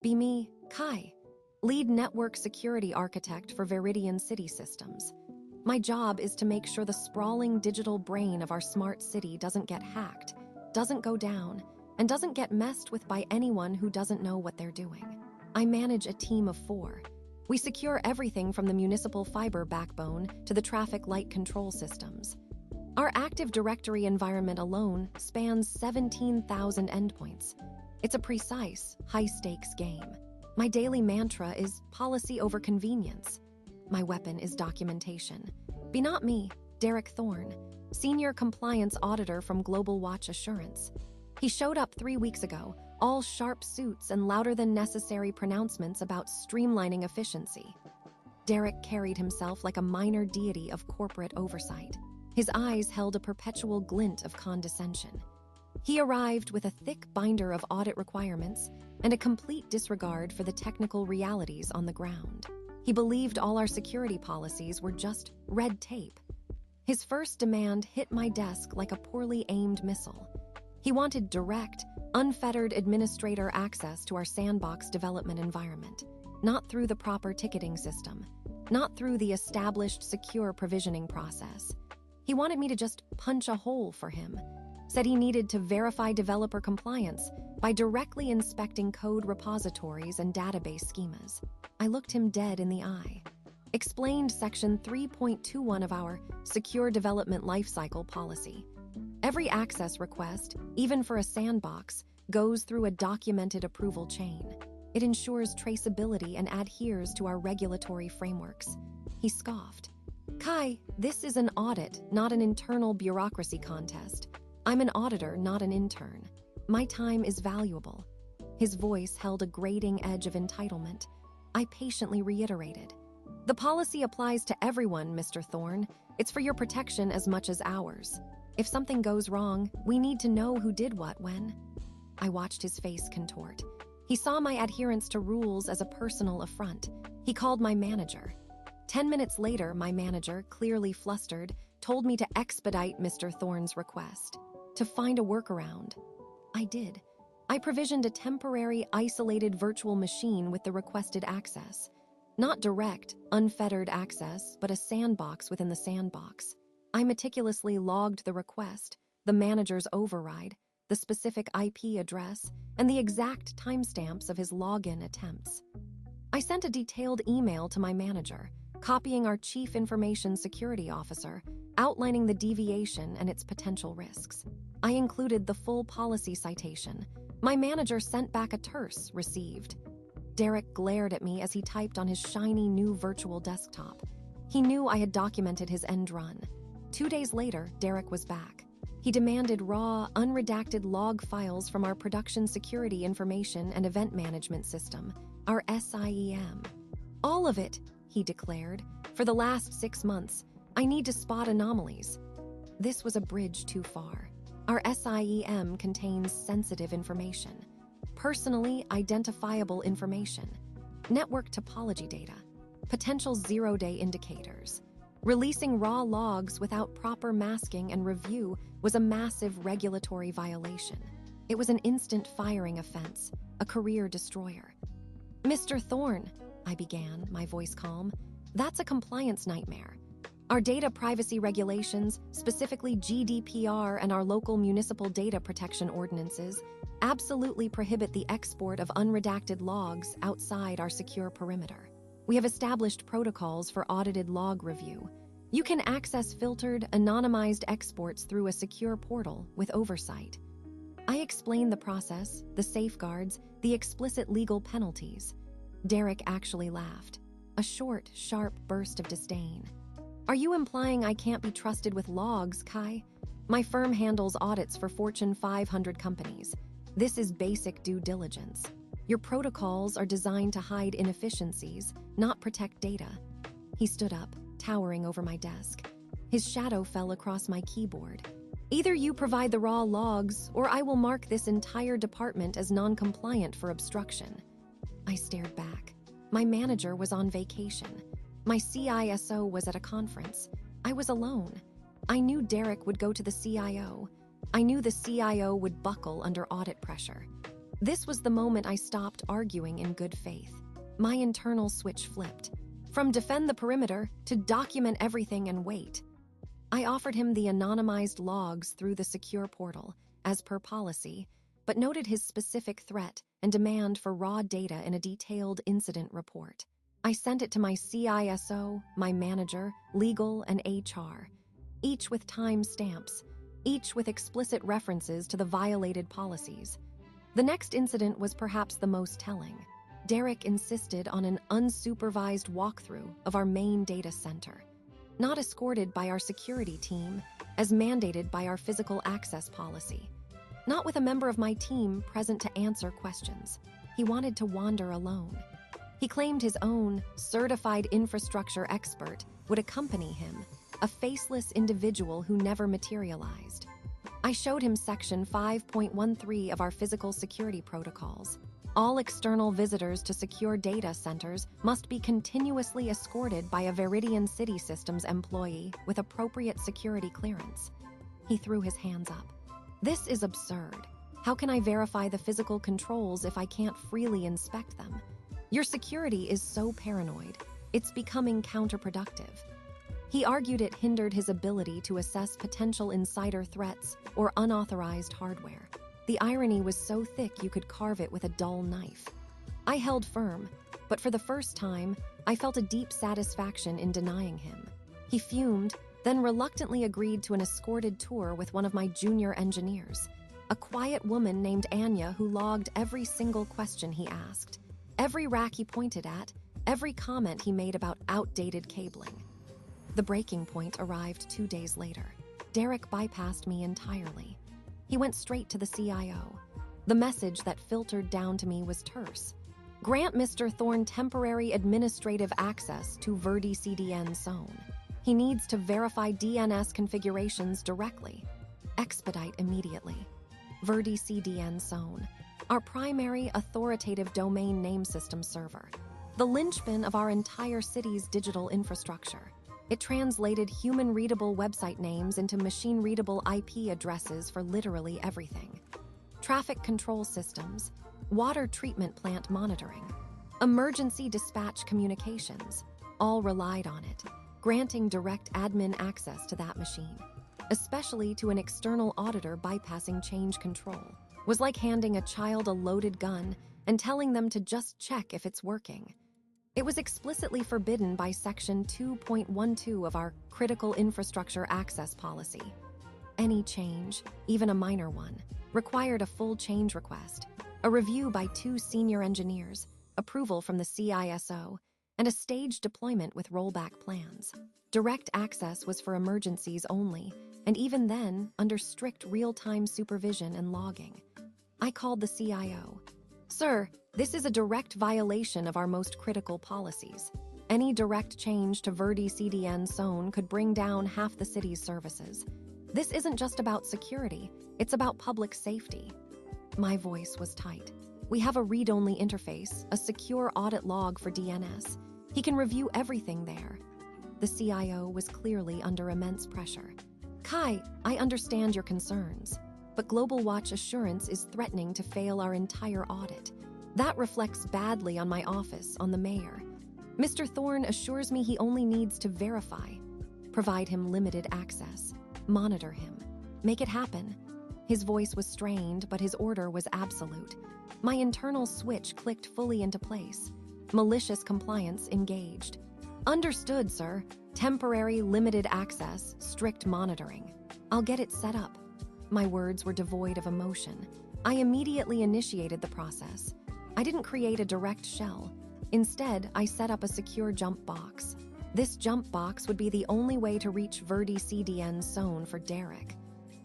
Be me, Kai, lead network security architect for Viridian City Systems. My job is to make sure the sprawling digital brain of our smart city doesn't get hacked, doesn't go down, and doesn't get messed with by anyone who doesn't know what they're doing. I manage a team of 4. We secure everything from the municipal fiber backbone to the traffic light control systems. Our Active Directory environment alone spans 17,000 endpoints. It's a precise, high-stakes game. My daily mantra is policy over convenience. My weapon is documentation. Be not me, Derek Thorne, Senior Compliance Auditor from Global Watch Assurance. He showed up 3 weeks ago, all sharp suits and louder-than-necessary pronouncements about streamlining efficiency. Derek carried himself like a minor deity of corporate oversight. His eyes held a perpetual glint of condescension. He arrived with a thick binder of audit requirements and a complete disregard for the technical realities on the ground. He believed all our security policies were just red tape. His first demand hit my desk like a poorly aimed missile. He wanted direct, unfettered administrator access to our sandbox development environment, not through the proper ticketing system, not through the established secure provisioning process. He wanted me to just punch a hole for him, said he needed to verify developer compliance by directly inspecting code repositories and database schemas. I looked him dead in the eye, explained Section 3.21 of our Secure Development Lifecycle Policy. Every access request, even for a sandbox, goes through a documented approval chain. It ensures traceability and adheres to our regulatory frameworks. He scoffed. Kai, this is an audit, not an internal bureaucracy contest. I'm an auditor, not an intern. My time is valuable. His voice held a grating edge of entitlement. I patiently reiterated. The policy applies to everyone, Mr. Thorne. It's for your protection as much as ours. If something goes wrong, we need to know who did what when. I watched his face contort. He saw my adherence to rules as a personal affront. He called my manager. 10 minutes later, my manager, clearly flustered, told me to expedite Mr. Thorne's request, to find a workaround. I did. I provisioned a temporary, isolated virtual machine with the requested access. Not direct, unfettered access, but a sandbox within the sandbox. I meticulously logged the request, the manager's override, the specific IP address, and the exact timestamps of his login attempts. I sent a detailed email to my manager, copying our Chief Information Security Officer, outlining the deviation and its potential risks. I included the full policy citation. My manager sent back a terse received. Derek glared at me as he typed on his shiny new virtual desktop. He knew I had documented his end run. 2 days later, Derek was back. He demanded raw, unredacted log files from our Production Security Information and Event Management System, our SIEM. All of it, he declared. For the last 6 months, I need to spot anomalies. This was a bridge too far. Our SIEM contains sensitive information, personally identifiable information, network topology data, potential zero-day indicators. Releasing raw logs without proper masking and review was a massive regulatory violation. It was an instant firing offense, a career destroyer. Mr. Thorne, I began, my voice calm, that's a compliance nightmare. Our data privacy regulations, specifically GDPR and our local municipal data protection ordinances, absolutely prohibit the export of unredacted logs outside our secure perimeter. We have established protocols for audited log review. You can access filtered, anonymized exports through a secure portal with oversight. I explained the process, the safeguards, the explicit legal penalties. Derek actually laughed, a short, sharp burst of disdain. Are you implying I can't be trusted with logs, Kai? My firm handles audits for Fortune 500 companies. This is basic due diligence. Your protocols are designed to hide inefficiencies, not protect data. He stood up, towering over my desk. His shadow fell across my keyboard. Either you provide the raw logs, or I will mark this entire department as non-compliant for obstruction. I stared back. My manager was on vacation. My CISO was at a conference. I was alone. I knew Derek would go to the CIO. I knew the CIO would buckle under audit pressure. This was the moment I stopped arguing in good faith. My internal switch flipped. From defend the perimeter to document everything and wait. I offered him the anonymized logs through the secure portal, as per policy, but noted his specific threat and demand for raw data in a detailed incident report. I sent it to my CISO, my manager, legal, and HR, each with time stamps, each with explicit references to the violated policies. The next incident was perhaps the most telling. Derek insisted on an unsupervised walkthrough of our main data center, not escorted by our security team, as mandated by our physical access policy. Not with a member of my team present to answer questions. He wanted to wander alone. He claimed his own certified infrastructure expert would accompany him, a faceless individual who never materialized. I showed him Section 5.13 of our physical security protocols. All external visitors to secure data centers must be continuously escorted by a Viridian City Systems employee with appropriate security clearance. He threw his hands up. This is absurd. How can I verify the physical controls if I can't freely inspect them? Your security is so paranoid, it's becoming counterproductive. He argued it hindered his ability to assess potential insider threats or unauthorized hardware. The irony was so thick you could carve it with a dull knife. I held firm, but for the first time, I felt a deep satisfaction in denying him. He fumed, then reluctantly agreed to an escorted tour with one of my junior engineers, a quiet woman named Anya who logged every single question he asked, every rack he pointed at, every comment he made about outdated cabling. The breaking point arrived 2 days later. Derek bypassed me entirely. He went straight to the CIO. The message that filtered down to me was terse. Grant Mr. Thorne temporary administrative access to Verdi CDN zone. He needs to verify DNS configurations directly. Expedite immediately. Verdi CDN zone, our primary authoritative domain name system server, the linchpin of our entire city's digital infrastructure. It translated human-readable website names into machine-readable IP addresses for literally everything. Traffic control systems, water treatment plant monitoring, emergency dispatch communications, all relied on it, granting direct admin access to that machine, especially to an external auditor bypassing change control, was like handing a child a loaded gun and telling them to just check if it's working. It was explicitly forbidden by Section 2.12 of our Critical Infrastructure Access Policy. Any change, even a minor one, required a full change request, a review by 2 senior engineers, approval from the CISO, and a staged deployment with rollback plans. Direct access was for emergencies only, and even then, under strict real-time supervision and logging. I called the CIO. Sir, this is a direct violation of our most critical policies. Any direct change to Verdi CDN zone could bring down half the city's services. This isn't just about security, it's about public safety. My voice was tight. We have a read-only interface, a secure audit log for DNS. He can review everything there. The CIO was clearly under immense pressure. Kai, I understand your concerns, but Global Watch Assurance is threatening to fail our entire audit. That reflects badly on my office, on the mayor. Mr. Thorne assures me he only needs to verify, provide him limited access, monitor him, make it happen. His voice was strained, but his order was absolute. My internal switch clicked fully into place. Malicious compliance engaged. Understood, sir. Temporary limited access, strict monitoring. I'll get it set up. My words were devoid of emotion. I immediately initiated the process. I didn't create a direct shell. Instead, I set up a secure jump box. This jump box would be the only way to reach Verdi CDN zone for Derek.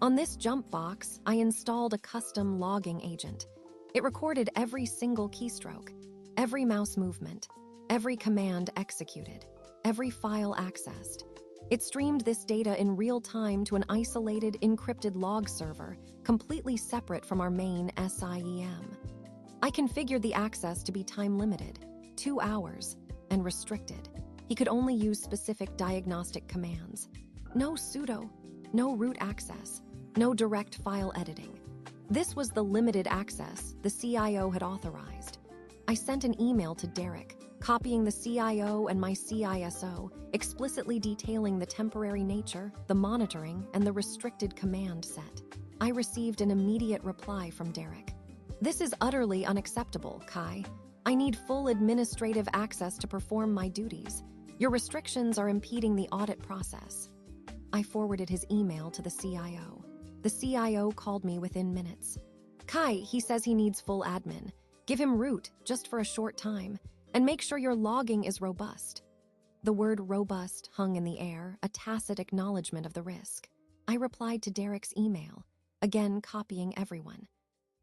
On this jump box, I installed a custom logging agent. It recorded every single keystroke, every mouse movement, every command executed, every file accessed. It streamed this data in real time to an isolated, encrypted log server, completely separate from our main SIEM. I configured the access to be time-limited, 2 hours, and restricted. He could only use specific diagnostic commands. No sudo, no root access, no direct file editing. This was the limited access the CIO had authorized. I sent an email to Derek, copying the CIO and my CISO, explicitly detailing the temporary nature, the monitoring, and the restricted command set. I received an immediate reply from Derek. "This is utterly unacceptable, Kai. I need full administrative access to perform my duties. Your restrictions are impeding the audit process." I forwarded his email to the CIO. The CIO called me within minutes. "Kai, he says he needs full admin. Give him root, just for a short time, and make sure your logging is robust." The word robust hung in the air, a tacit acknowledgement of the risk. I replied to Derek's email, again copying everyone.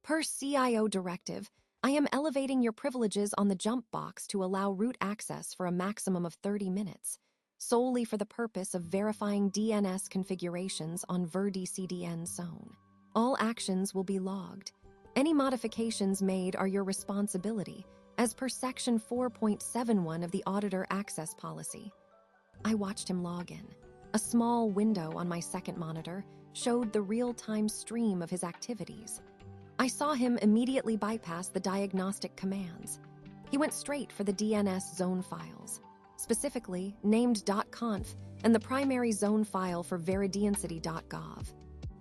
"Per CIO directive, I am elevating your privileges on the jump box to allow root access for a maximum of 30 minutes, solely for the purpose of verifying DNS configurations on VerDCDN zone. All actions will be logged. Any modifications made are your responsibility, as per Section 4.71 of the Auditor Access Policy." I watched him log in. A small window on my second monitor showed the real-time stream of his activities. I saw him immediately bypass the diagnostic commands. He went straight for the DNS zone files, specifically named .conf and the primary zone file for veridiancity.gov.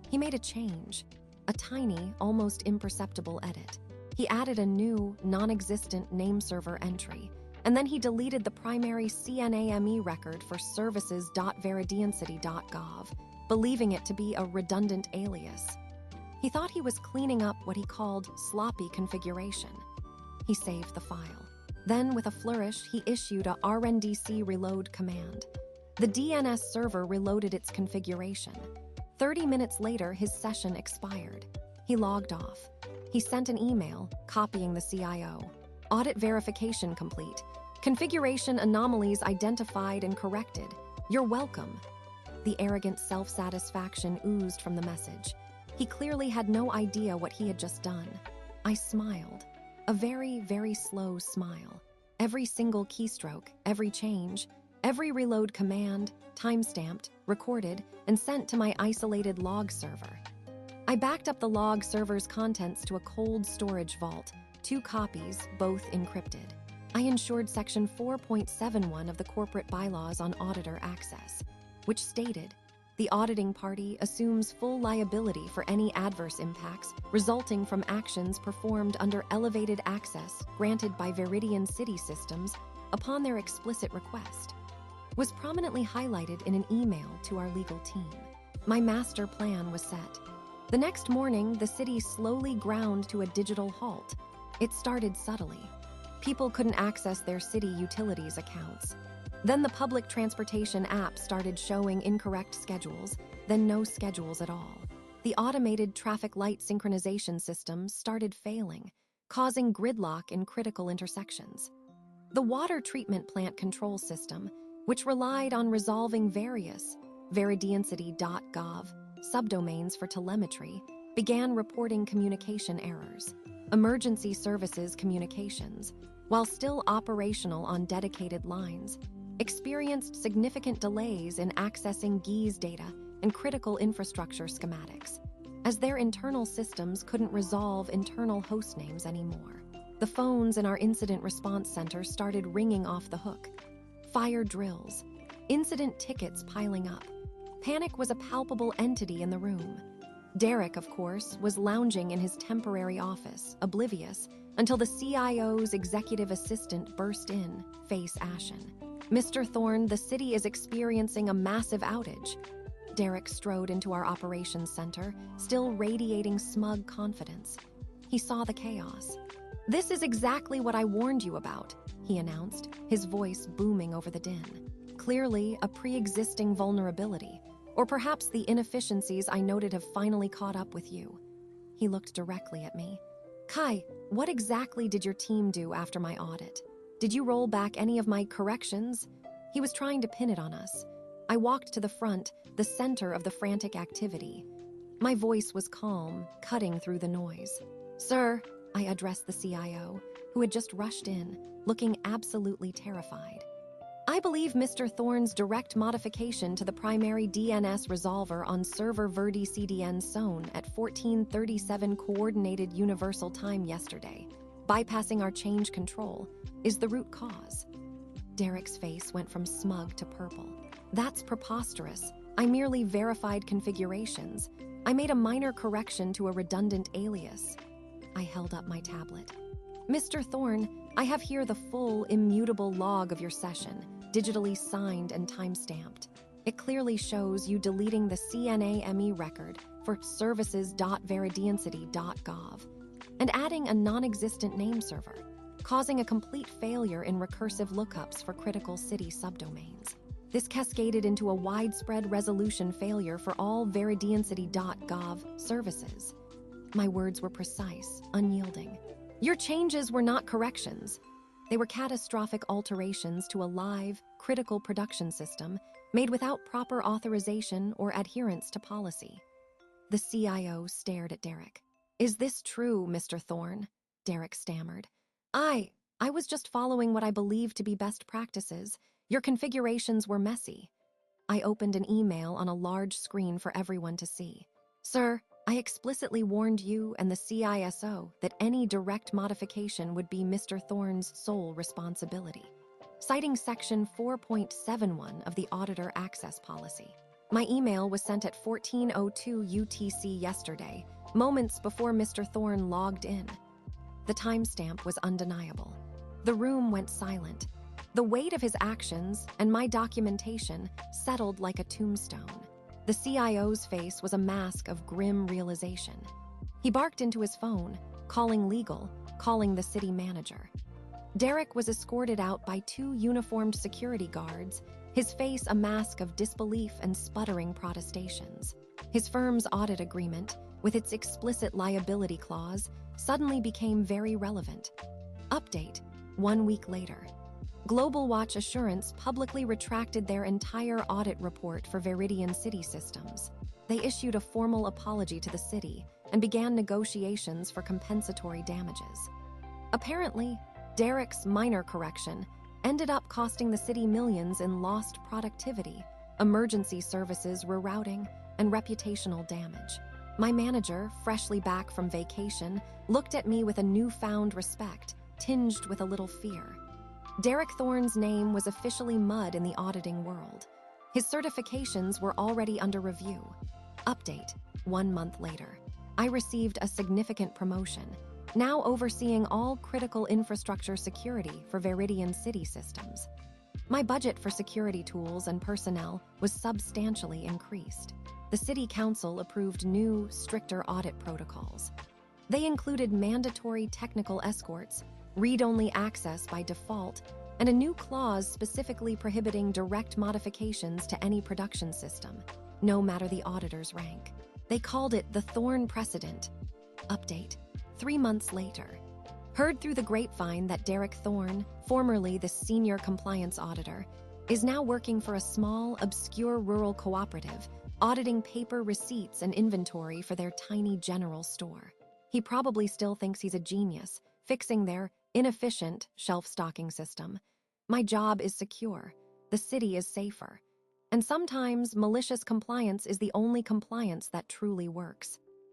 He made a change, a tiny, almost imperceptible edit. He added a new, non-existent name server entry, and then he deleted the primary CNAME record for services.veridiancity.gov, believing it to be a redundant alias. He thought he was cleaning up what he called sloppy configuration. He saved the file. Then, with a flourish, he issued a RNDC reload command. The DNS server reloaded its configuration. 30 minutes later, his session expired. He logged off. He sent an email, copying the CIO. "Audit verification complete. Configuration anomalies identified and corrected. You're welcome." The arrogant self-satisfaction oozed from the message. He clearly had no idea what he had just done. I smiled. A very, very slow smile. Every single keystroke, every change, every reload command, timestamped, recorded, and sent to my isolated log server. I backed up the log server's contents to a cold storage vault, 2 copies, both encrypted. I ensured Section 4.71 of the corporate bylaws on auditor access, which stated, "The auditing party assumes full liability for any adverse impacts resulting from actions performed under elevated access granted by Veridian City Systems upon their explicit request." Was prominently highlighted in an email to our legal team. My master plan was set. The next morning, the city slowly ground to a digital halt. It started subtly. People couldn't access their city utilities accounts. Then the public transportation app started showing incorrect schedules, then no schedules at all. The automated traffic light synchronization system started failing, causing gridlock in critical intersections. The water treatment plant control system, which relied on resolving various veridiancity.gov subdomains for telemetry, began reporting communication errors. Emergency services communications, while still operational on dedicated lines, experienced significant delays in accessing GIS data and critical infrastructure schematics, as their internal systems couldn't resolve internal host names anymore. The phones in our incident response center started ringing off the hook. Fire drills, incident tickets piling up. Panic was a palpable entity in the room. Derek, of course, was lounging in his temporary office, oblivious, until the CIO's executive assistant burst in, face ashen. "Mr. Thorne, the city is experiencing a massive outage." Derek strode into our operations center, still radiating smug confidence. He saw the chaos. "This is exactly what I warned you about," he announced, his voice booming over the din. "Clearly, a pre-existing vulnerability, or perhaps the inefficiencies I noted have finally caught up with you." He looked directly at me. "Kai, what exactly did your team do after my audit? Did you roll back any of my corrections?" He was trying to pin it on us. I walked to the front, the center of the frantic activity. My voice was calm, cutting through the noise. "Sir," I addressed the CIO, who had just rushed in, looking absolutely terrified. I believe Mr. Thorne's direct modification to the primary DNS resolver on server Verdi CDN SON at 14:37 Coordinated Universal Time yesterday, bypassing our change control, is the root cause. Derek's face went from smug to purple. That's preposterous. I merely verified configurations. I made a minor correction to a redundant alias. I held up my tablet. Mr. Thorne, I have here the full, immutable log of your session, digitally signed and time-stamped. It clearly shows you deleting the CNAME record for services.veridiancity.gov and adding a non-existent name server, causing a complete failure in recursive lookups for critical city subdomains. This cascaded into a widespread resolution failure for all veridiancity.gov services. My words were precise, unyielding. Your changes were not corrections. They were catastrophic alterations to a live, critical production system made without proper authorization or adherence to policy. The CIO stared at Derek. Is this true, Mr. Thorne? Derek stammered. I was just following what I believed to be best practices. Your configurations were messy. I opened an email on a large screen for everyone to see. Sir, I explicitly warned you and the CISO that any direct modification would be Mr. Thorne's sole responsibility, citing Section 4.71 of the Auditor Access Policy. My email was sent at 14:02 UTC yesterday, moments before Mr. Thorne logged in. The timestamp was undeniable. The room went silent. The weight of his actions and my documentation settled like a tombstone. The CIO's face was a mask of grim realization. He barked into his phone, calling legal, calling the city manager. Derek was escorted out by 2 uniformed security guards, his face a mask of disbelief and sputtering protestations. His firm's audit agreement, with its explicit liability clause, suddenly became very relevant. Update, 1 week later. Global Watch Assurance publicly retracted their entire audit report for Veridian City Systems. They issued a formal apology to the city and began negotiations for compensatory damages. Apparently, Derek's minor correction ended up costing the city millions in lost productivity, emergency services rerouting, and reputational damage. My manager, freshly back from vacation, looked at me with a newfound respect, tinged with a little fear. Derek Thorne's name was officially mud in the auditing world. His certifications were already under review. Update, 1 month later. I received a significant promotion, now overseeing all critical infrastructure security for Veridian City Systems. My budget for security tools and personnel was substantially increased. The City Council approved new, stricter audit protocols. They included mandatory technical escorts, read-only access by default, and a new clause specifically prohibiting direct modifications to any production system, no matter the auditor's rank. They called it the Thorne Precedent. Update, 3 months later. Heard through the grapevine that Derek Thorne, formerly the senior compliance auditor, is now working for a small, obscure rural cooperative, auditing paper receipts and inventory for their tiny general store. He probably still thinks he's a genius, fixing their inefficient shelf-stocking system. My job is secure. The city is safer. And sometimes malicious compliance is the only compliance that truly works.